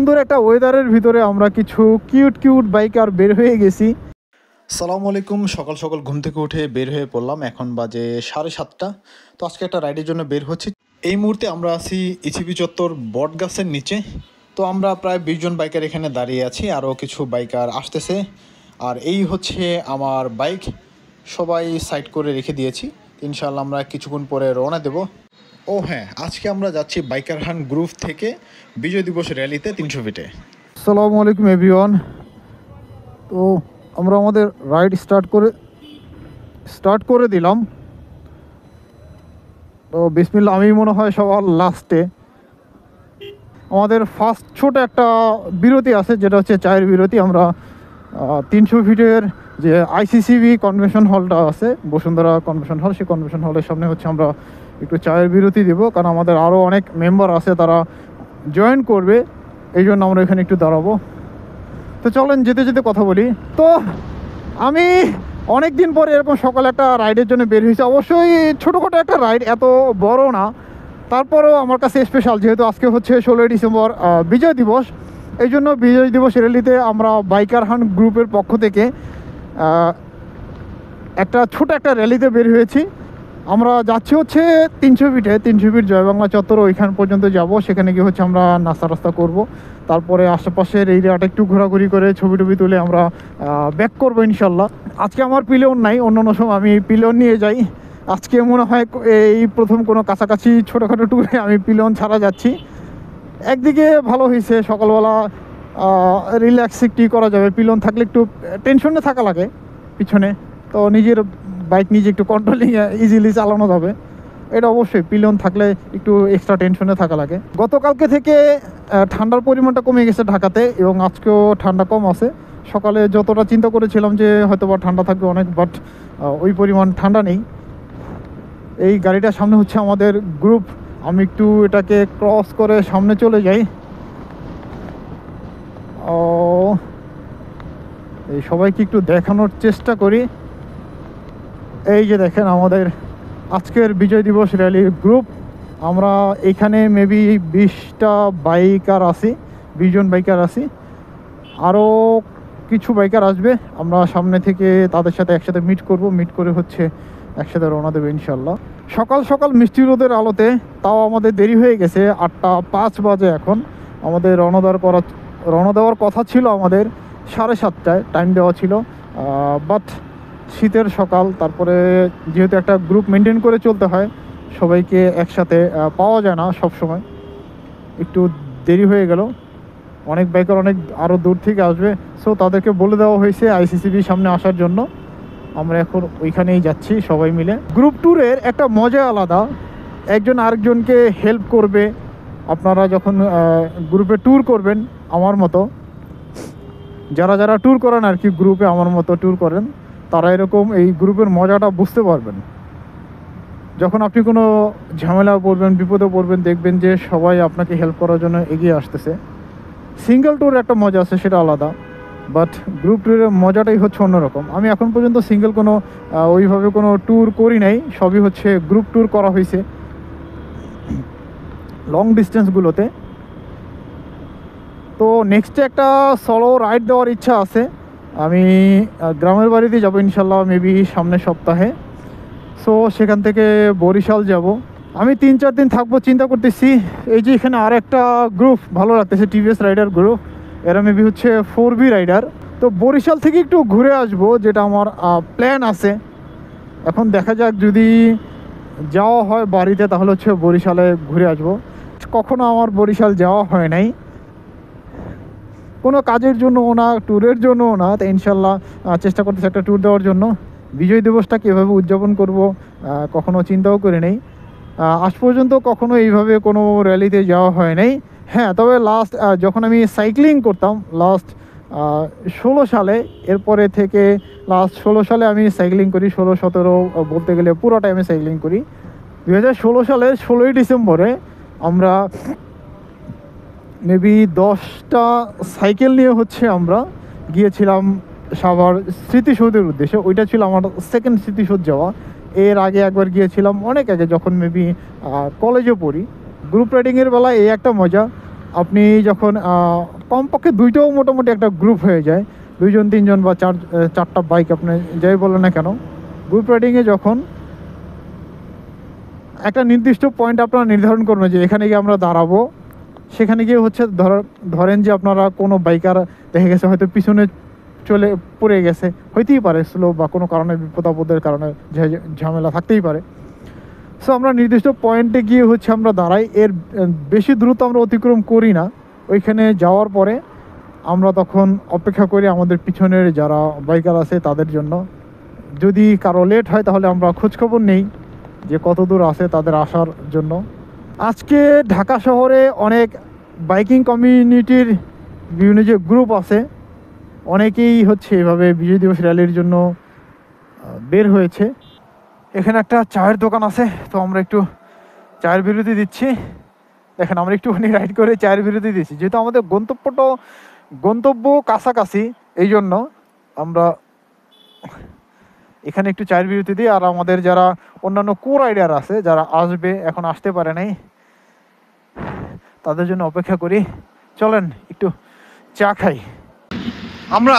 সুন্দর একটা ওয়েদারের ভিতরে আমরা কিছু কিউট কিউট বাইকার বের হয়ে গেছি। সালামু আলাইকুম। সকাল সকাল ঘুম থেকে উঠে বের হয়ে পড়লাম, এখন বাজে 7:30। তো আজকে একটা রাইডের জন্য বের হচ্ছি। এই মুহূর্তে আমরা আছি ইচিবি চত্বর বট গাছের নিচে। তো আমরা প্রায় 20 জন বাইকার এখানে দাঁড়িয়ে আছি, আরও কিছু বাইকার আসতেছে। আর এই হচ্ছে আমার বাইক, সবাই সাইড করে রেখে দিয়েছি। ইনশাআল্লাহ আমরা কিছুক্ষণ পরে রওনা দেব। ও হ্যাঁ, আজকে আমরা যাচ্ছি বাইকার হান গ্রুপ থেকে বিজয় দিবস র্যালিতে 300 ফিটে। আসসালামু আলাইকুম এভরিওয়ান। তো আমরা আমাদের রাইড স্টার্ট করে দিলাম। তো বিসমিল্লাহ, আমি মনে হয় সবার লাস্টে। আমাদের ফার্স্ট ছোট একটা বিরতি আছে, যেটা হচ্ছে চায়ের বিরতি। আমরা 300 ফিটের যে আইসিসিবি কনভেনশন হলটা আছে, বসুন্ধরা কনভেনশন হল, সেই কনভেনশন হলের সামনে হচ্ছে আমরা একটু চায়ের বিরতি দেবো, কারণ আমাদের আরও অনেক মেম্বার আছে, তারা জয়েন করবে, এই জন্য আমরা এখানে একটু দাঁড়াবো। তো চলেন যেতে যেতে কথা বলি। তো আমি অনেক দিন পরে এরকম সকালে একটা রাইডের জন্য বের হয়েছি। অবশ্যই ছোটোখাটো একটা রাইড, এত বড় না, তারপরেও আমার কাছে স্পেশাল, যেহেতু আজকে হচ্ছে 16ই ডিসেম্বর বিজয় দিবস। এই জন্য বিজয় দিবস র্যালিতে আমরা বাইকার হান গ্রুপের পক্ষ থেকে একটা ছোট একটা র্যালিতে বের হয়েছি। আমরা যাচ্ছি হচ্ছে 300 ফিটে, 300 ফিট জয়বাংলা চত্বর, ওইখান পর্যন্ত যাব। সেখানে গিয়ে হচ্ছে আমরা নাস্তা রাস্তা করবো, তারপরে আশেপাশের এরিয়াটা একটু ঘোরাঘুরি করে ছবি টবি তুলে আমরা ব্যাক করবো ইনশাল্লাহ। আজকে আমার পিলিয়ন নাই, অন্য সময় আমি পিলিয়ন নিয়ে যাই। আজকে মনে হয় এই প্রথম কোনো কাছাকাছি ছোটোখাটো ট্যুরে আমি পিলিয়ন ছাড়া যাচ্ছি। একদিকে ভালো হয়েছে, সকালবেলা রিল্যাক্স একটু করা যাবে। পিলিয়ন থাকলে একটু টেনশনে থাকা লাগে পিছনে, তো নিজের বাইক নিজে একটু কন্ট্রোলিং ইজিলি চালানো যাবে। এটা অবশ্যই পিলিয়ন থাকলে একটু এক্সট্রা টেনশনে থাকা লাগে। গতকালকে থেকে ঠান্ডার পরিমাণটা কমে গেছে ঢাকাতে, এবং আজকেও ঠান্ডা কম আছে। সকালে যতটা চিন্তা করেছিলাম যে হয়তো বা ঠান্ডা থাকবে অনেক, বাট ওই পরিমাণ ঠান্ডা নেই। এই গাড়িটার সামনে হচ্ছে আমাদের গ্রুপ। আমি একটু এটাকে ক্রস করে সামনে চলে যাই। এই সবাইকে একটু দেখানোর চেষ্টা করি। এই যে দেখেন আমাদের আজকের বিজয় দিবস র্যালির গ্রুপ। আমরা এখানে মেবি 20টা বাইকার আছি, 20 জন বাইকার আছি। আরও কিছু বাইকার আসবে, আমরা সামনে থেকে তাদের সাথে একসাথে মিট করব। মিট করে হচ্ছে একসাথে রওনা দেবে ইনশাল্লাহ। সকাল সকাল মিষ্টি রোদের আলোতে, তাও আমাদের দেরি হয়ে গেছে, 8টা 5 বাজে এখন। আমাদের রওনা দেওয়ার কথা ছিল আমাদের 7:30টায় টাইম দেওয়া ছিল, বাট শীতের সকাল, তারপরে যেহেতু একটা গ্রুপ মেনটেন করে চলতে হয়, সবাইকে একসাথে পাওয়া যায় না সব সময়, একটু দেরি হয়ে গেল। অনেক বাইকার অনেক আরও দূর থেকে আসবে, সো তাদেরকে বলে দেওয়া হয়েছে আইসিসিবির সামনে আসার জন্য। আমরা এখন ওইখানেই যাচ্ছি সবাই মিলে। গ্রুপ ট্যুরের একটা মজা আলাদা, একজন আরেকজনকে হেল্প করবে। আপনারা যখন গ্রুপে ট্যুর করবেন, আমার মতো যারা ট্যুর করেন আর কি, গ্রুপে আমার মতো ট্যুর করেন, তারা এরকম এই গ্রুপের মজাটা বুঝতে পারবেন। যখন আপনি কোনো ঝামেলা পড়বেন, বিপদে পড়বেন, দেখবেন যে সবাই আপনাকে হেল্প করার জন্য এগিয়ে আসতেছে। সিঙ্গেল ট্যুর একটা মজা আছে, সেটা আলাদা, বাট গ্রুপ ট্যুরের মজাটাই হচ্ছে অন্যরকম। আমি এখন পর্যন্ত সিঙ্গেল কোনো ওইভাবে কোনো ট্যুর করি নাই, সবই হচ্ছে গ্রুপ ট্যুর করা হয়েছে লং ডিস্টেন্সগুলোতে। তো নেক্সটে একটা সলো রাইড দেওয়ার ইচ্ছা আছে। আমি গ্রামের বাড়িতে যাব ইনশাল্লাহ, মেবি সামনের সপ্তাহে। সো সেখান থেকে বরিশাল যাব। আমি 3-4 দিন থাকবো চিন্তা করতেছি। এই যে এখানে আর একটা গ্রুপ ভালো লাগতেছে, টিভিএস রাইডার গ্রুপ, এরা মেবি হচ্ছে 4B রাইডার। তো বরিশাল থেকে একটু ঘুরে আসব, যেটা আমার প্ল্যান আছে। এখন দেখা যাক, যদি যাওয়া হয় বাড়িতে, তাহলে হচ্ছে বরিশালে ঘুরে আসব। কখনো আমার বরিশাল যাওয়া হয় নাই, কোনো কাজের জন্যও না, ট্যুরের জন্যও না। তো ইনশাল্লাহ চেষ্টা করতেছি একটা ট্যুর দেওয়ার জন্য। বিজয় দিবসটা কীভাবে উদযাপন করব কখনো চিন্তাও করে নেই। আজ পর্যন্ত কখনো এইভাবে কোনো র্যালিতে যাওয়া হয় নাই। হ্যাঁ, তবে লাস্ট যখন আমি সাইক্লিং করতাম লাস্ট 16 সালে, এরপরে থেকে লাস্ট 16 সালে আমি সাইক্লিং করি। 16-17 বলতে গেলে পুরো টাইমে সাইক্লিং করি। 2016 সালের 16ই ডিসেম্বরে আমরা মেবি 10টা সাইকেল নিয়ে হচ্ছে আমরা গিয়েছিলাম সাভার স্মৃতিসৌধের উদ্দেশ্যে। ওইটা ছিল আমার সেকেন্ড স্মৃতিসৌধ যাওয়া। এর আগে একবার গিয়েছিলাম অনেক আগে, যখন মেবি কলেজে পড়ি। গ্রুপ রাইডিংয়ের বেলায় এই একটা মজা, আপনি যখন কমপক্ষে দুইটাও মোটামুটি একটা গ্রুপ হয়ে যায়, 2 জন 3 জন বা 4টা বাইক আপনি যাই বলেন না কেন। গ্রুপ রাইডিংয়ে যখন একটা নির্দিষ্ট পয়েন্ট আপনারা নির্ধারণ করবেন যে এখানে গিয়ে আমরা দাঁড়াবো, সেখানে গিয়ে হচ্ছে ধরেন যে আপনারা কোনো বাইকার দেখে গেছে হয়তো পিছনে চলে পড়ে গেছে, হইতেই পারে স্লো বা কোনো কারণে বিপদ আপদের কারণে ঝামেলা থাকতেই পারে। সো আমরা নির্দিষ্ট পয়েন্টে গিয়ে হচ্ছে আমরা দাঁড়াই, এর বেশি দ্রুত আমরা অতিক্রম করি না। ওইখানে যাওয়ার পরে আমরা তখন অপেক্ষা করি আমাদের পিছনের যারা বাইকার আছে তাদের জন্য। যদি কারো লেট হয় তাহলে আমরা খোঁজখবর নেই যে কত দূর আছে তাদের আসার জন্য। আজকে ঢাকা শহরে অনেক বাইকিং কমিউনিটির বিভিন্ন যে গ্রুপ আছে, অনেকেই হচ্ছে এভাবে বিজয় দিবস র্যালির জন্য বের হয়েছে। এখানে একটা চায়ের দোকান আছে, তো আমরা একটু চায়ের বিরতি দিচ্ছি। দেখেন আমরা একটুখানি রাইড করে চায়ের বিরতি দিচ্ছি, যেহেতু আমাদের গন্তব্য কাছাকাছি, এই জন্য আমরা এখানে একটু চায়ের বিরতি দিই। আর আমাদের যারা অন্যান্য রাইডার আছে যারা আসবে, এখন আসতে পারে নাই, তাদের জন্য অপেক্ষা করি। চলেন একটু চা খাই। আমরা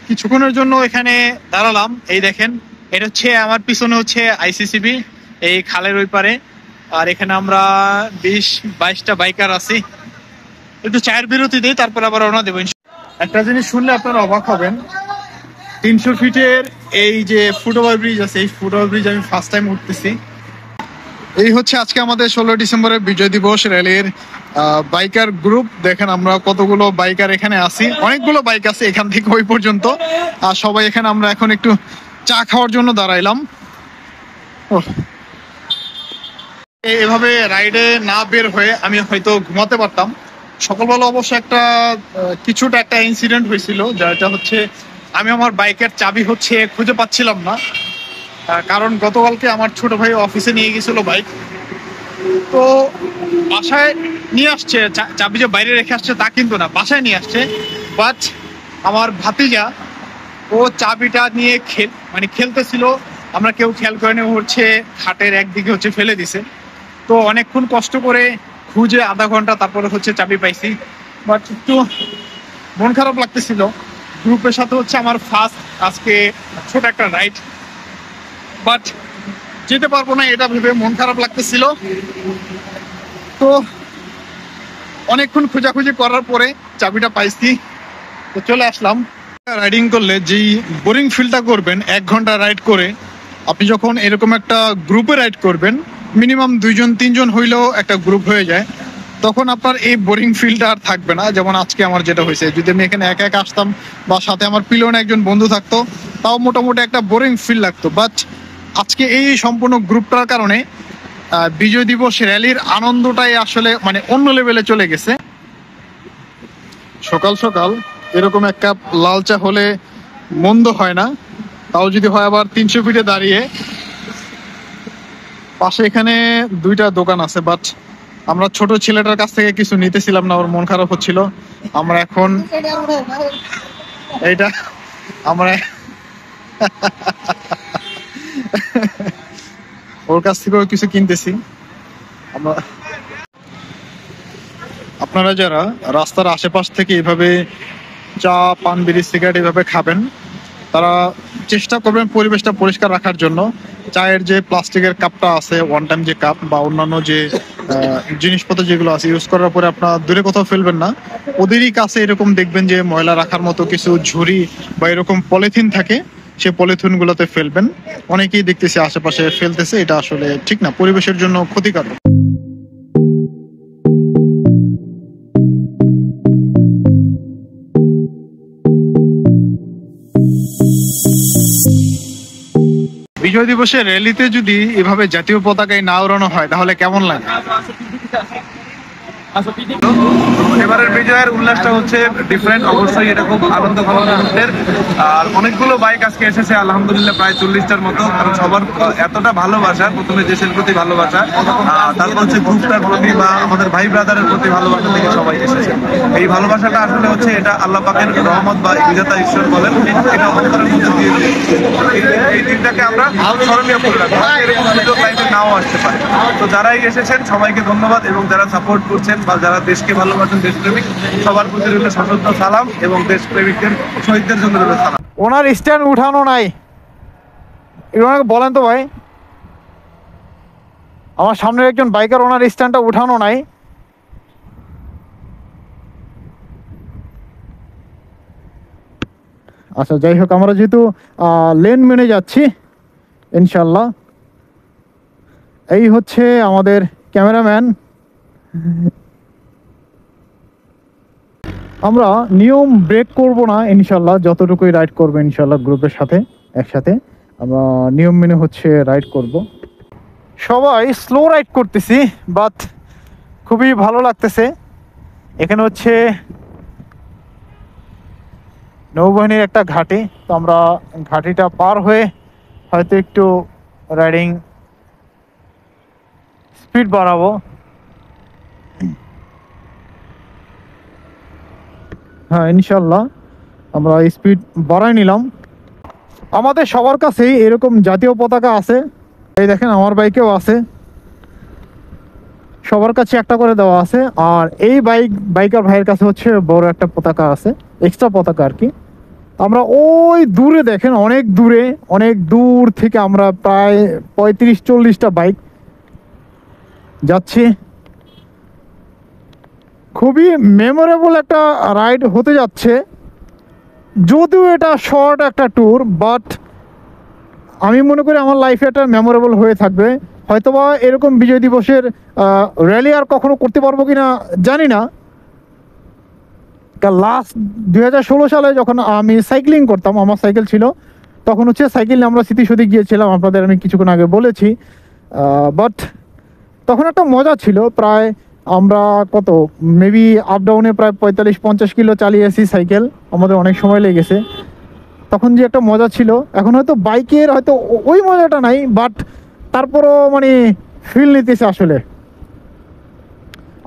কিছুক্ষণের জন্য এখানে দাঁড়ালাম। এই দেখেন, এটা হচ্ছে আমার পিছনে হচ্ছে আইসিসিবি, এই খালের ওই পারে। আর এখানে আমরা 20-22টা বাইকার আছি। একটু চায়ের বিরতি দিই, তারপর আবার রওনা দেবো। একটা জিনিস শুনলে আপনারা অবাক হবেন, 300 ফিটের এই যে ফুটওভার ব্রিজ আছে, এই ফুটওভার ব্রিজ আমি ফার্স্ট টাইম উঠতেছি। এই হচ্ছে আজকে আমাদের 16 ডিসেম্বরের বিজয় দিবস র্যালির বাইকার গ্রুপ। দেখেন আমরা কতগুলো বাইকার এখানে আছি, অনেকগুলো বাইক আছে এখান থেকে ওই পর্যন্ত। আর সবাই এখানে আমরা এখন একটু চা খাওয়ার জন্য দাঁড়াইলাম। এভাবে রাইডে না বের হয়ে আমি হয়তো ঘুমাতে পারতাম। সকালবেলা অবশ্য একটা ইনসিডেন্ট হয়েছিল, যেটা হচ্ছে আমি আমার বাইকের চাবি হচ্ছে খুঁজে পাচ্ছিলাম না। কারণ গতকালকে আমার ছোট ভাই অফিসে নিয়ে গেছিল বাইক, তো বাসায় নিয়ে আসছে। চাবি যে বাইরে রেখে আসছে তা কিন্তু না, বাসায় নিয়ে আসছে। বাট আমার ভাতিজা ও চাবিটা নিয়ে খেলতেছিল, আমরা কেউ খেয়াল করেনি, ও হচ্ছে খাটের একদিকে হচ্ছে ফেলে দিছে। তো অনেকক্ষণ কষ্ট করে খুঁজে আধা ঘন্টা তারপরে হচ্ছে চাবি পাইছি। বাট একটু মন খারাপ লাগতেছিল। গ্রুপের সাথে হচ্ছে আমার ফার্স্ট আজকে ছোট একটা রাইড, বাট যেতে পারবো না এটা ভেবে মন খারাপ লাগতেছিল। তো অনেকক্ষণ খোঁজাখুঁজি করার পরে চাবিটা পাইছি, তো চলে আসলাম। রাইডিং করলে যেই বোরিং ফিলটা করবেন 1 ঘন্টা রাইড করে, আপনি যখন এরকম একটা গ্রুপে রাইড করবেন, মিনিমাম 2 জন 3 জন হইলেও একটা গ্রুপ হয়ে যায়, তখন আপনার এই বোরিং ফিলটা আর থাকবে না। যেমন আজকে আমার যেটা হয়েছে, যদি আমি এখানে একা একা আসতাম বা সাথে আমার পিলনে একজন বন্ধু থাকতো, তাও মোটামুটি একটা বোরিং ফিল লাগতো। বাট আজকে এই সম্পূর্ণ গ্রুপটার কারণে বিজয় দিবস র্যালির আনন্দটাই আসলে অন্য লেভেলে চলে গেছে। সকাল সকাল এরকম এক কাপ লাল চা হলে মন্দ হয় না, তাও যদি হয় আবার 300 ফিটে দাঁড়িয়ে। পাশে এখানে 2টা দোকান আছে, বাট আমরা ছোট ছেলেটার কাছ থেকে কিছু নিতেছিলাম না, ওর মন খারাপ হচ্ছিল। আমরা এখন ওর কাছ থেকেও কিছু কিনতেছি। আপনারা যারা রাস্তার আশেপাশ থেকে এভাবে চা, পান, বিড়ি, সিগারেট এভাবে খাবেন, তারা চেষ্টা করবেন পরিবেশটা পরিষ্কার রাখার জন্য। চায়ের যে প্লাস্টিকের কাপটা আছে, ওয়ান টাইম যে কাপ বা অন্যান্য যে জিনিসপত্র যেগুলো আছে, ইউজ করার পরে আপনার দূরে কোথাও ফেলবেন না। ওদেরই কাছে এরকম দেখবেন যে ময়লা রাখার মতো কিছু ঝুড়ি বা এরকম পলিথিন থাকে, সে পলিথিন গুলোতে ফেলবেন। অনেকেই দেখতেছে আশেপাশে ফেলতেছে, এটা আসলে ঠিক না, পরিবেশের জন্য ক্ষতিকারক। বিজয় দিবসের র্যালিতে যদি এভাবে জাতীয় পতাকায় না উড়ানো হয় তাহলে কেমন লাগে? এবারের বিজয়ের উল্লাসটা হচ্ছে ডিফারেন্ট, অবশ্যই এটা খুব আনন্দ ঘন মুহূর্তের। আর অনেকগুলো বাইক আজকে এসেছে আলহামদুলিল্লাহ, প্রায় 40টার মতো। কারণ সবার এতটা ভালোবাসা, প্রথমে দেশের প্রতি ভালোবাসা, তারপর হচ্ছে গ্রুপটার প্রতি বা আমাদের ভাই ব্রাদারের প্রতি ভালোবাসা থেকে সবাই এসেছে। এই ভালোবাসাটা আসলে হচ্ছে এটা আল্লাহ পাকের রহমত বা বিধাতা ঈশ্বর বলেন, এটা অন্তরের মধ্যে দিয়ে এই দিনটাকে আমরা স্মরণীয় করে রাখবো। এরকম সুযোগ লাইফে নাও আসতে পারে। তো যারাই এসেছেন সবাইকে ধন্যবাদ, এবং যারা সাপোর্ট করছেন আছেন বা যারা দেশকে ভালোবাসেন, দেশপ্রেমিক, সবার প্রতি রইল সশস্ত্র সালাম এবং দেশপ্রেমিকদের শহীদদের জন্য রইল সালাম। ওনার স্ট্যান্ড উঠানো নাই, ওনাকে বলেন তো ভাই, আমার সামনের একজন বাইকার, ওনার স্ট্যান্ডটা উঠানো নাই। আচ্ছা যাই হোক, আমরা যেহেতু লেন মেনে যাচ্ছি ইনশাল্লাহ। এই হচ্ছে আমাদের ক্যামেরাম্যান। আমরা নিয়ম ব্রেক করব না ইনশাল্লাহ, যতটুকুই রাইড করবো ইনশাল্লাহ গ্রুপের সাথে একসাথে আমরা নিয়ম মেনে হচ্ছে রাইড করব। সবাই স্লো রাইড করতেছি, বাট খুবই ভালো লাগতেছে। এখানে হচ্ছে নৌবাহিনীর একটা ঘাঁটি, তো আমরা ঘাঁটিটা পার হয়ে হয়তো একটু রাইডিং স্পিড বাড়াবো। হ্যাঁ ইনশাল্লাহ আমরা স্পিড বাড়াই নিলাম। আমাদের সবার কাছেই এরকম জাতীয় পতাকা আছে, এই দেখেন আমার বাইকেও আছে, সবার কাছে একটা করে দেওয়া আছে। আর এই বাইকার ভাইয়ের কাছে হচ্ছে বড় একটা পতাকা আছে, এক্সট্রা পতাকা আর কি। আমরা ওই দূরে দেখেন, অনেক দূরে, অনেক দূর থেকে আমরা প্রায় 35-40টা বাইক যাচ্ছি। খুবই মেমোরেবল একটা রাইড হতে যাচ্ছে, যদিও এটা শর্ট একটা ট্যুর, বাট আমি মনে করি আমার লাইফে এটা মেমোরেবল হয়ে থাকবে। হয়তোবা এরকম বিজয় দিবসের র্যালি আর কখনো করতে পারবো কিনা জানি না। লাস্ট 2016 সালে যখন আমি সাইক্লিং করতাম, আমার সাইকেল ছিল, তখন হচ্ছে সাইকেল নিয়ে আমরা স্মৃতিসৌধে গিয়েছিলাম, আপনাদের আমি কিছুক্ষণ আগে বলেছি। বাট তখন একটা মজা ছিল, প্রায় আমরা কত মেবি আপ ডাউনে প্রায় 45-50 কিলো চালিয়েছি সাইকেল, আমাদের অনেক সময় লেগেছে। তখন যে একটা মজা ছিল, এখন হয়তো বাইকের হয়তো ওই মজাটা নাই, বাট তারপরও মানে ফিল নিতেছে আসলে।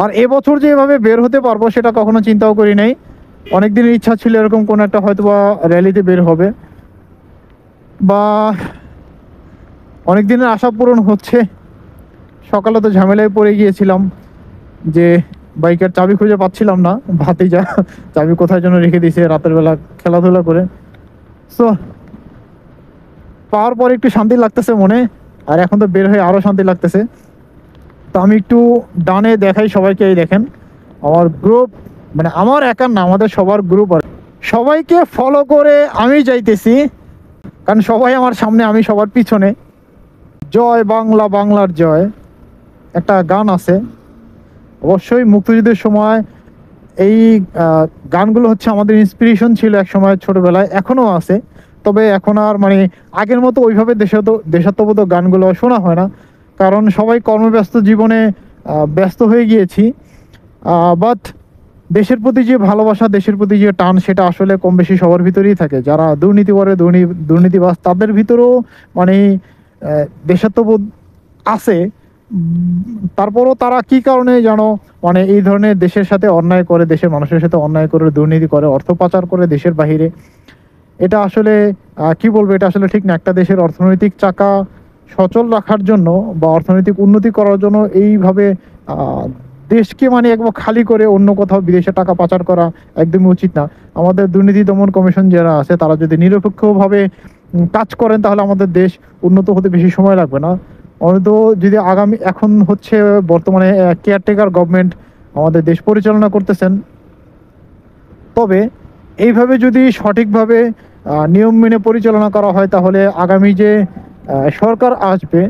আর এবছর যে এভাবে বের হতে পারবো সেটা কখনো চিন্তাও করি নাই। অনেক দিনের ইচ্ছা ছিল এরকম কোনো একটা হয়তো বা র্যালিতে বের হবে, বা অনেক দিনের আশা পূরণ হচ্ছে। সকালে তো ঝামেলায় পড়ে গিয়েছিলাম যে বাইকের চাবি খুঁজে পাচ্ছিলাম না, ভাতিজা চাবি কোথায় যেন রেখে দিয়েছে রাতের বেলা খেলাধুলা করে। সো পাওয়ার পর একটু শান্তি লাগতেছে মনে, আর এখন তো বের হয়ে আরও শান্তি লাগতেছে। তো আমি একটু ডানে দেখাই সবাইকে, এই দেখেন আমার গ্রুপ, মানে আমার একার না, আমাদের সবার গ্রুপ। আর সবাইকে ফলো করে আমি যাইতেছি, কারণ সবাই আমার সামনে, আমি সবার পিছনে। জয় বাংলা, বাংলার জয় একটা গান আছে, অবশ্যই মুক্তিযুদ্ধের সময় এই গানগুলো হচ্ছে আমাদের ইন্সপিরেশন ছিল এক সময় ছোটবেলায়, এখনও আছে। তবে এখন আর মানে আগের মতো ওইভাবে দেশাত্মবোধক গানগুলো শোনা হয় না, কারণ সবাই কর্মব্যস্ত জীবনে ব্যস্ত হয়ে গিয়েছি। বাট দেশের প্রতি যে ভালোবাসা, দেশের প্রতি যে টান, সেটা আসলে কম বেশি সবার ভিতরেই থাকে। যারা দুর্নীতি করে, দুর্নীতিবাজ, তাদের ভিতরেও মানে দেশাত্মবোধ আছে। তারপরও তারা কি কারণে যেন মানে এই ধরনের দেশের সাথে অন্যায় করে, দেশের মানুষের সাথে অন্যায় করে, দুর্নীতি করে, অর্থ পাচার করে দেশের বাহিরে। এটা আসলে কি বলবো, এটা আসলে ঠিক না। একটা দেশের অর্থনৈতিক চাকা সচল রাখার জন্য বা অর্থনৈতিক উন্নতি করার জন্য এইভাবে দেশকে মানে একবার খালি করে অন্য কোথাও বিদেশে টাকা পাচার করা একদমই উচিত না। আমাদের দুর্নীতি দমন কমিশন যারা আছে, তারা যদি নিরপেক্ষভাবে কাজ করেন, তাহলে আমাদের দেশ উন্নত হতে বেশি সময় লাগবে না। অন্তত যদি আগামী, এখন হচ্ছে বর্তমানে কেয়ারটেকার গভর্নমেন্ট আমাদের দেশ পরিচালনা করতেছেন, তবে এইভাবে যদি সঠিকভাবে নিয়ম মেনে পরিচালনা করা হয়, তাহলে আগামী যে সরকার আসবে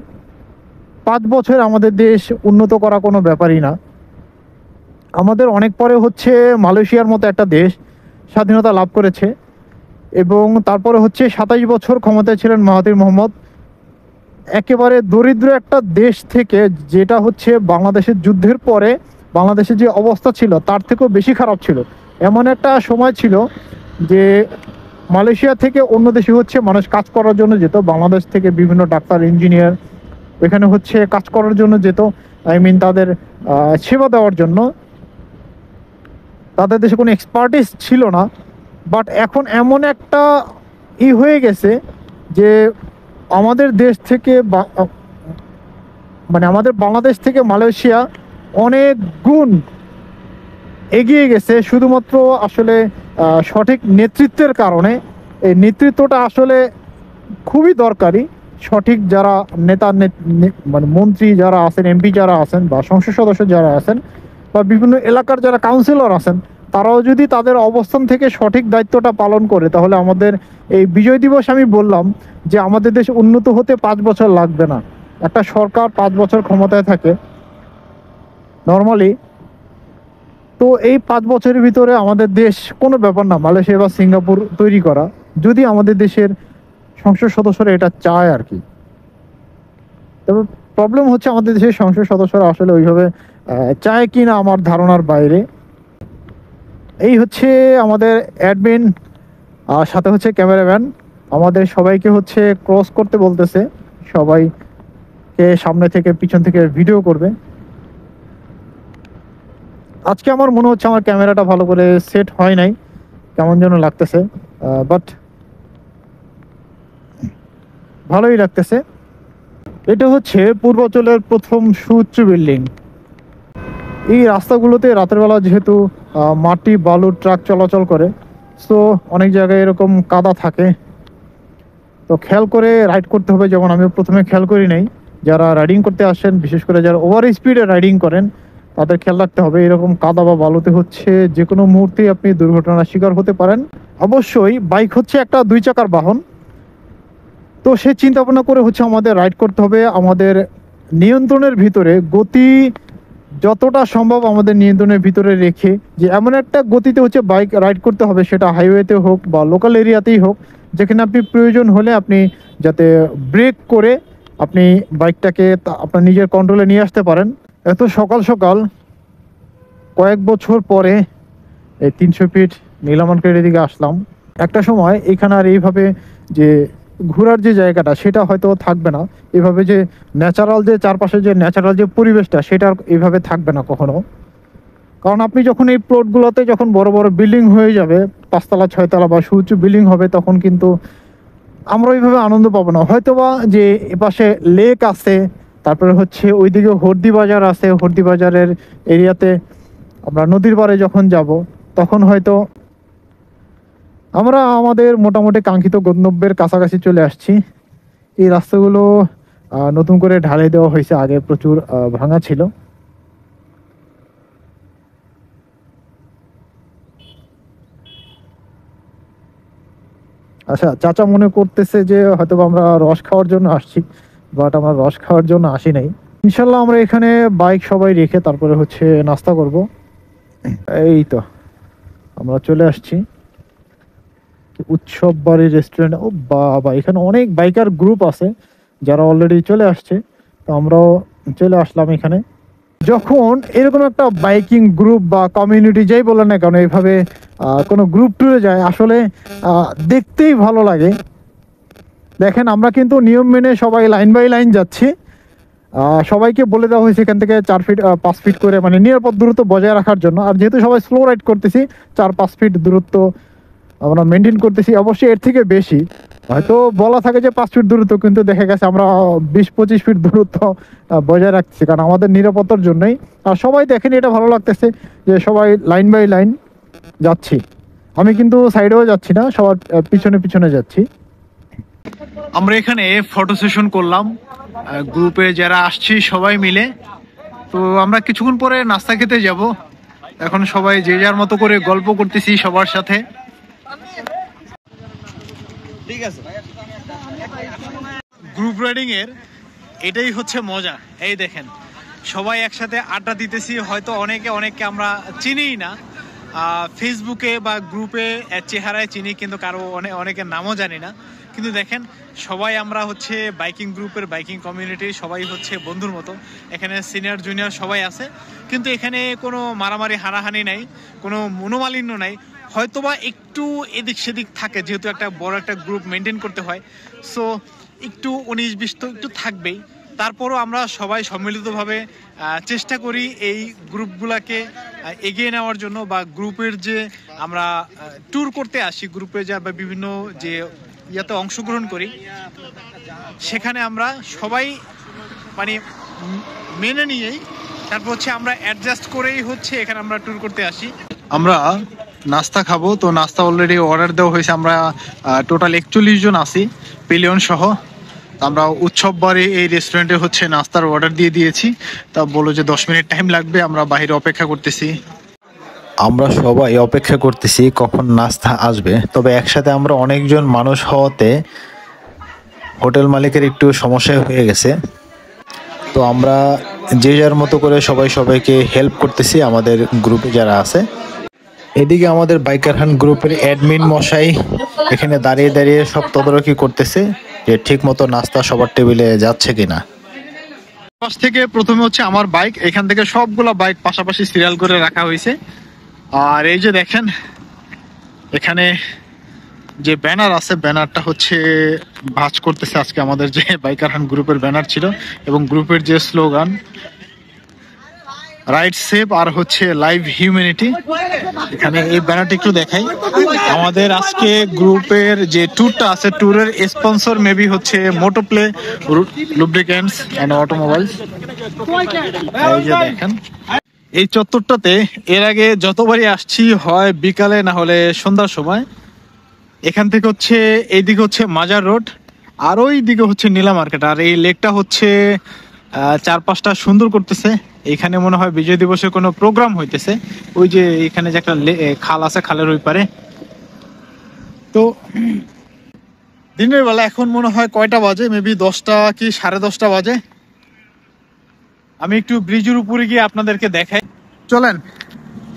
5 বছর আমাদের দেশ উন্নত করা কোনো ব্যাপারই না। আমাদের অনেক পরে হচ্ছে মালয়েশিয়ার মতো একটা দেশ স্বাধীনতা লাভ করেছে, এবং তারপরে হচ্ছে 27 বছর ক্ষমতায় ছিলেন মাহাথির মোহাম্মদ। একেবারে দরিদ্র একটা দেশ থেকে, যেটা হচ্ছে বাংলাদেশের যুদ্ধের পরে বাংলাদেশের যে অবস্থা ছিল তার থেকেও বেশি খারাপ ছিল। এমন একটা সময় ছিল যে মালয়েশিয়া থেকে অন্য দেশে হচ্ছে মানুষ কাজ করার জন্য যেত, বাংলাদেশ থেকে বিভিন্ন ডাক্তার, ইঞ্জিনিয়ার ওইখানে হচ্ছে কাজ করার জন্য যেত, আই মিন তাদের সেবা দেওয়ার জন্য। তাদের দেশে কোনো এক্সপার্টিস ছিল না। বাট এখন এমন একটা হয়ে গেছে যে আমাদের দেশ থেকে মানে আমাদের বাংলাদেশ থেকে মালয়েশিয়া অনেক গুণ এগিয়ে গেছে শুধুমাত্র আসলে সঠিক নেতৃত্বের কারণে। এই নেতৃত্বটা আসলে খুবই দরকারি। সঠিক যারা নেতা মানে মন্ত্রী যারা আছেন, এমপি যারা আছেন, বা সংসদ সদস্য যারা আছেন, বা বিভিন্ন এলাকার যারা কাউন্সিলর আছেন, তারাও যদি তাদের অবস্থান থেকে সঠিক দায়িত্বটা পালন করে, তাহলে আমাদের এই বিজয় দিবস, আমি বললাম যে আমাদের দেশ উন্নত হতে 5 বছর লাগবে না। একটা সরকার 5 বছর ক্ষমতায় থাকে নর্মালি, তো এই 5 বছরের ভিতরে আমাদের দেশ কোনো ব্যাপার না মালয়েশিয়া বা সিঙ্গাপুর তৈরি করা, যদি আমাদের দেশের সংসদ সদস্যরা এটা চায় আর কি। তবে প্রবলেম হচ্ছে আমাদের দেশের সংসদ সদস্যরা আসলে ওইভাবে চায় কি না আমার ধারণার বাইরে। এই হচ্ছে আমাদের অ্যাডমিন, আর সাথে হচ্ছে ক্যামেরাম্যান। আমাদের সবাইকে হচ্ছে ক্রস করতে বলতেছে, সবাইকে সামনে থেকে পিছন থেকে ভিডিও করবে। আজকে আমার মনে হচ্ছে আমার ক্যামেরাটা ভালো করে সেট হয় নাই, কেমন যেন লাগতেছে, বাট ভালোই লাগতেছে। এটা হচ্ছে পূর্বাঞ্চলের প্রথম সুউচ্চ বিল্ডিং। এই রাস্তাগুলোতে রাতের বেলা যেহেতু মাটি বালু ট্রাক চলাচল করে, সো অনেক জায়গায় এরকম কাদা থাকে, তো খেয়াল করে রাইড করতে হবে। যেমন আমি প্রথমে খেয়াল করি নাই, যারা রাইডিং করতে আসেন, বিশেষ করে যারা ওভার স্পিডে রাইডিং করেন, তাদের খেয়াল রাখতে হবে। এরকম কাদা বা বালুতে হচ্ছে যে কোনো মুহূর্তেই আপনি দুর্ঘটনার শিকার হতে পারেন। অবশ্যই বাইক হচ্ছে একটা 2 চাকার বাহন, তো সে চিন্তা ভাবনা করে হচ্ছে আমাদের রাইড করতে হবে। আমাদের নিয়ন্ত্রণের ভিতরে গতি যতটা সম্ভব আমাদের নিয়ন্ত্রণের ভিতরে রেখে, যে এমন একটা গতিতে হচ্ছে বাইক রাইড করতে হবে, সেটা হাইওয়েতে হোক বা লোকাল এরিয়াতেই হোক, যেখানে আপনি প্রয়োজন হলে আপনি যাতে ব্রেক করে আপনি বাইকটাকে আপনার নিজের কন্ট্রোলে নিয়ে আসতে পারেন। এত সকাল সকাল কয়েক বছর পরে এই 300 ফিট নীলা মার্কেটের দিকে আসলাম। একটা সময় এখানে আর এইভাবে যে ঘোরার যে জায়গাটা সেটা হয়তো থাকবে না, এভাবে যে ন্যাচারাল যে চারপাশে যে ন্যাচারাল যে পরিবেশটা সেটা এইভাবে থাকবে না কখনো। কারণ আপনি যখন এই প্লটগুলোতে যখন বড় বড় বিল্ডিং হয়ে যাবে, 5 তলা 6 তলা বা সুউচ্চ বিল্ডিং হবে, তখন কিন্তু আমরা ওইভাবে আনন্দ পাবো না। হয়তোবা যে এপাশে লেক আছে, তারপরে হচ্ছে ওইদিকে হর্দি বাজার আছে, হর্দি বাজারের এরিয়াতে আমরা নদীর পাড়ে যখন যাব, তখন হয়তো আমরা আমাদের মোটামুটি কাঙ্ক্ষিত গন্তব্যের কাছাকাছি চলে আসছি। এই রাস্তাগুলো নতুন করে ঢালাই দেওয়া হয়েছে, আগে প্রচুর ভাঙা ছিল। আচ্ছা, চাচা মনে করতেছে যে হয়তো আমরা রস খাওয়ার জন্য আসছি, বাট আমরা রস খাওয়ার জন্য আসি নাই। ইনশাল্লাহ আমরা এখানে বাইক সবাই রেখে তারপরে হচ্ছে নাস্তা করব। এই তো আমরা চলে আসছি উৎসব বাড়ি রেস্টুরেন্ট। ও বাবা, এখানে অনেক বাইকার গ্রুপ আছে যারা অলরেডি চলে আসছে, তো আমরাও চলে আসলাম এখানে। যখন এরকম একটা বাইকিং গ্রুপ বা কমিউনিটি যাই বলে না কেন, এইভাবে কোনো গ্রুপ ট্যুরে যায়, আসলে দেখতেই ভালো লাগে। দেখেন, আমরা কিন্তু নিয়ম মেনে সবাই লাইন বাই লাইন যাচ্ছি। সবাইকে বলে দেওয়া হয়েছে এখান থেকে 4 ফিট 5 ফিট করে, মানে নিরাপদ দূরত্ব বজায় রাখার জন্য। আর যেহেতু সবাই স্লো রাইড করতেছি, 4-5 ফিট দূরত্ব আমরা মেনটেন করতেছি। অবশ্যই এর থেকে বেশি হয়তো বলা থাকে যে 5 ফিট দূরত্ব, কিন্তু দেখা গেছে আমরা 20-25 ফিট দূরত্ব বজায় রাখছি, কারণ আমাদের নিরাপত্তার জন্যই। আর সবাই দেখেন, এটা ভালো লাগতেছে যে সবাই লাইন বাই লাইন যাচ্ছি। আমি কিন্তু সাইডেও যাচ্ছি না, সবার পিছনে পিছনে যাচ্ছি। আমরা এখানে ফটো সেশন করলাম গ্রুপে যারা আসছি সবাই মিলে। তো আমরা কিছুক্ষণ পরে নাস্তা খেতে যাব। এখন সবাই যে যার মতো করে গল্প করতেছি সবার সাথে। ঠিক আছে, গ্রুপ রাইডিং এর এটাই হচ্ছে মজা। এই দেখেন, সবাই একসাথে আড্ডা দিতেছি। হয়তো অনেকে আমরা চিনিই না, ফেসবুকে বা গ্রুপে চেহারায় চিনি, কিন্তু কারো অনেকের নামও জানি না। কিন্তু দেখেন, সবাই আমরা হচ্ছে বাইকিং গ্রুপের, বাইকিং কমিউনিটির সবাই হচ্ছে বন্ধুর মতো। এখানে সিনিয়র জুনিয়র সবাই আছে, কিন্তু এখানে কোনো মারামারি হানাহানি নাই, কোনো মনোমালিন্য নাই। হয়তোবা একটু এদিক সেদিক থাকে, যেহেতু একটা বড় একটা গ্রুপ মেনটেন করতে হয়, সো একটু 19-20 তো একটু থাকবেই। তারপরও আমরা সবাই সম্মিলিতভাবে চেষ্টা করি এই গ্রুপগুলোকে এগিয়ে নেওয়ার জন্য, বা গ্রুপের যে আমরা ট্যুর করতে আসি, গ্রুপে যা বা বিভিন্ন যে ইয়াতে অংশগ্রহণ করি, সেখানে আমরা সবাই মানে মেনে নিয়েই তারপর হচ্ছে আমরা অ্যাডজাস্ট করেই হচ্ছে এখানে আমরা ট্যুর করতে আসি। আমরা নাস্তা খাবো, তো নাস্তা অলরেডি অর্ডার দেওয়া হয়েছে। আমরা টোটাল 41 জন আছি পিলিয়ন সহ। তো আমরা উৎসব বাড়ি এই রেস্টুরেন্টে হচ্ছে নাস্তার অর্ডার দিয়ে দিয়েছি। তা বললো যে 10 মিনিট টাইম লাগবে, আমরা বাইরে অপেক্ষা করতেছি। আমরা সবাই অপেক্ষা করতেছি কখন নাস্তা আসবে। তবে একসাথে আমরা অনেকজন মানুষ হওয়াতে হোটেল মালিকের একটু সমস্যা হয়ে গেছে। তো আমরা যে যার মতো করে সবাই সবাইকে হেল্প করতেছি, আমাদের গ্রুপে যারা আছে। এদিকে আমাদের বাইকার হান্ট গ্রুপের অ্যাডমিন মশাই এখানে দাঁড়িয়ে দাঁড়িয়ে সব তদারকি করতেছে যে ঠিক মতো নাস্তা সবার টেবিলে যাচ্ছে কিনা। পাশ থেকে প্রথমে হচ্ছে আমার বাইক, এখান থেকে সবগুলা বাইক পাশাপাশি সিরিয়াল করে রাখা হয়েছে। আর এই যে দেখেন এখানে যে ব্যানার আছে, ব্যানারটা হচ্ছে ভাঁজ করতেছে আজকে আমাদের যে বাইকার হান্ট গ্রুপের ব্যানার ছিল এবং গ্রুপের যে স্লোগান রাইড সেভ আর হচ্ছে লাইভ হিউম্যানিটি। এখানে এই ব্যানারটা একটু দেখাই। আমাদের আজকে গ্রুপের যে ট্যুরটা আছে, ট্যুরের স্পন্সর মেবি হচ্ছে মোটোপ্লে লুব্রিকেন্টস এন্ড অটোমোবাইলস। এই যে দেখেন এই চত্বরটাতে এর আগে যতবারই আসছি হয় বিকালে না হলে সন্ধ্যার সময়। এখান থেকে হচ্ছে এইদিকে হচ্ছে মাজার রোড, আর ওই দিকে হচ্ছে নীলা মার্কেট। আর এই লেকটা হচ্ছে চারপাশটা সুন্দর করতেছে। এখানে মনে হয় বিজয় দিবসের কোনো প্রোগ্রাম হইতেছে। ওই যে এখানে যে একটা খাল আছে, খালের ওই পারে। তো দিনের বেলা এখন মনে হয় কয়টা বাজে, মেবি 10টা কি 10:30 বাজে। আমি একটু ব্রিজের উপরে গিয়ে আপনাদেরকে দেখাই। চলেন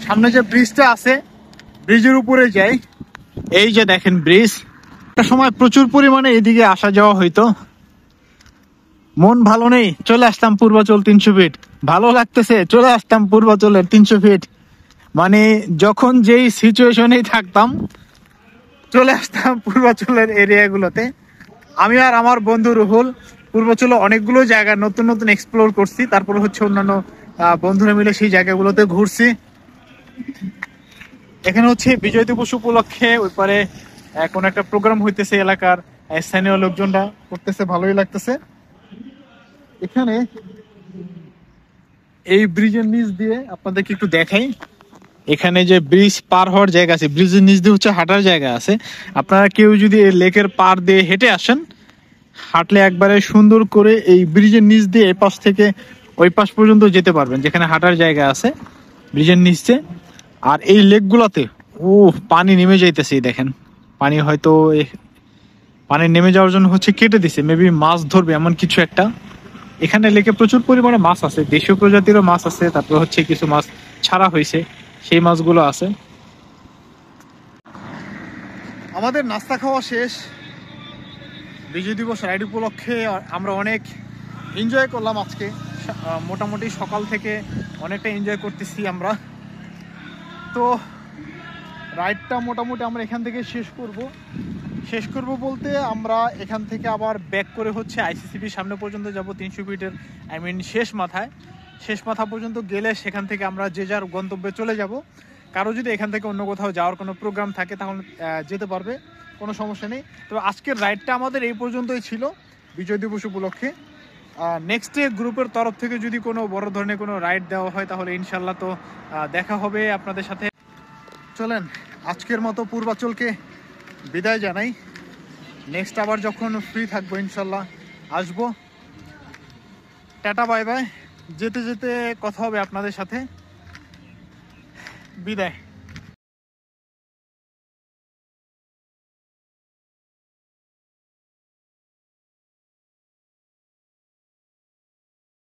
সামনে যে ব্রিজটা আছে ব্রিজের উপরে যাই। এই যে দেখেন ব্রিজ, একটা সময় প্রচুর পরিমাণে এদিকে আসা যাওয়া হইতো। মন ভালো নেই, চলে আসতাম পূর্বাচল 300 ফিট। ভালো লাগতেছে, চলে আসতাম পূর্বাচলের 300 ফিট। মানে যখন যেই সিচুয়েশনেই থাকতাম চলে আসতাম পূর্বাচলের এরিয়াগুলোতে। আমি আর আমার বন্ধু রুহুল পূর্বাচলে অনেকগুলো জায়গা নতুন নতুন এক্সপ্লোর করছি। তারপর হচ্ছে অন্যান্য বন্ধুরা মিলে সেই জায়গাগুলোতে ঘুরছি। এখানে হচ্ছে বিজয় দিবস উপলক্ষে ওই পারে কোনো একটা প্রোগ্রাম হইতেছে, এলাকার স্থানীয় লোকজনরা করতেছে, ভালোই লাগতেছে। এখানে এই ব্রিজের নিচ দিয়ে আপনাদেরকে একটু দেখাই। এখানে যে ব্রিজ পার হওয়ার জায়গা আছে, ব্রিজের নিচ দিয়ে হচ্ছে হাঁটার জায়গা আছে। আপনারা কেউ যদি এই লেকের পার দিয়ে হেঁটে আসেন, হাঁটলে একবারে সুন্দর করে এই ব্রিজের নিচ দিয়ে এই পাশ থেকে ওই পাশ পর্যন্ত যেতে পারবেন, যেখানে হাঁটার জায়গা আছে ব্রিজের নিচে। আর এই লেকগুলোতে পানি নেমে যাইতেছে, দেখেন পানি হয়তো পানি নেমে যাওয়ার জন্য হচ্ছে কেটে দিছে, মেবি মাছ ধরবে এমন কিছু একটা। এখানে লেকে প্রচুর পরিমাণে মাছ আছে, দেশীয় প্রজাতিরও মাছ আছে, তারপর হচ্ছে কিছু মাছ ছাড়া হয়েছে, সেই মাছগুলো আছে। আমাদের নাস্তা খাওয়া শেষ। বিজয় দিবস রাইড উপলক্ষে আমরা অনেক এনজয় করলাম আজকে। মোটামুটি সকাল থেকে অনেকটা এনজয় করতেছি আমরা। তো রাইডটা মোটামুটি আমরা এখান থেকে শেষ করব বলতে আমরা এখান থেকে আবার ব্যাক করে হচ্ছে আইসিসিবির সামনে পর্যন্ত যাব, 300 ফিটের শেষ মাথা পর্যন্ত গেলে সেখান থেকে আমরা যে যার গন্তব্যে চলে যাব। কারো যদি এখান থেকে অন্য কোথাও যাওয়ার কোনো প্রোগ্রাম থাকে তাহলে যেতে পারবে, কোনো সমস্যা নেই। তো আজকের রাইডটা আমাদের এই পর্যন্তই ছিল বিজয় দিবস উপলক্ষে। নেক্সট গ্রুপের তরফ থেকে যদি কোনো বড় ধরনের কোনো রাইড দেওয়া হয় তাহলে ইনশাল্লাহ তো দেখা হবে আপনাদের সাথে। চলেন আজকের মতো পূর্বাচলকে বিদায় জানাই। নেক্সট আবার যখন ফ্রি থাকবো ইনশাল্লাহ আসবো। টাটা বাই বাই, যেতে যেতে কথা হবে আপনাদের সাথে। বিদায়।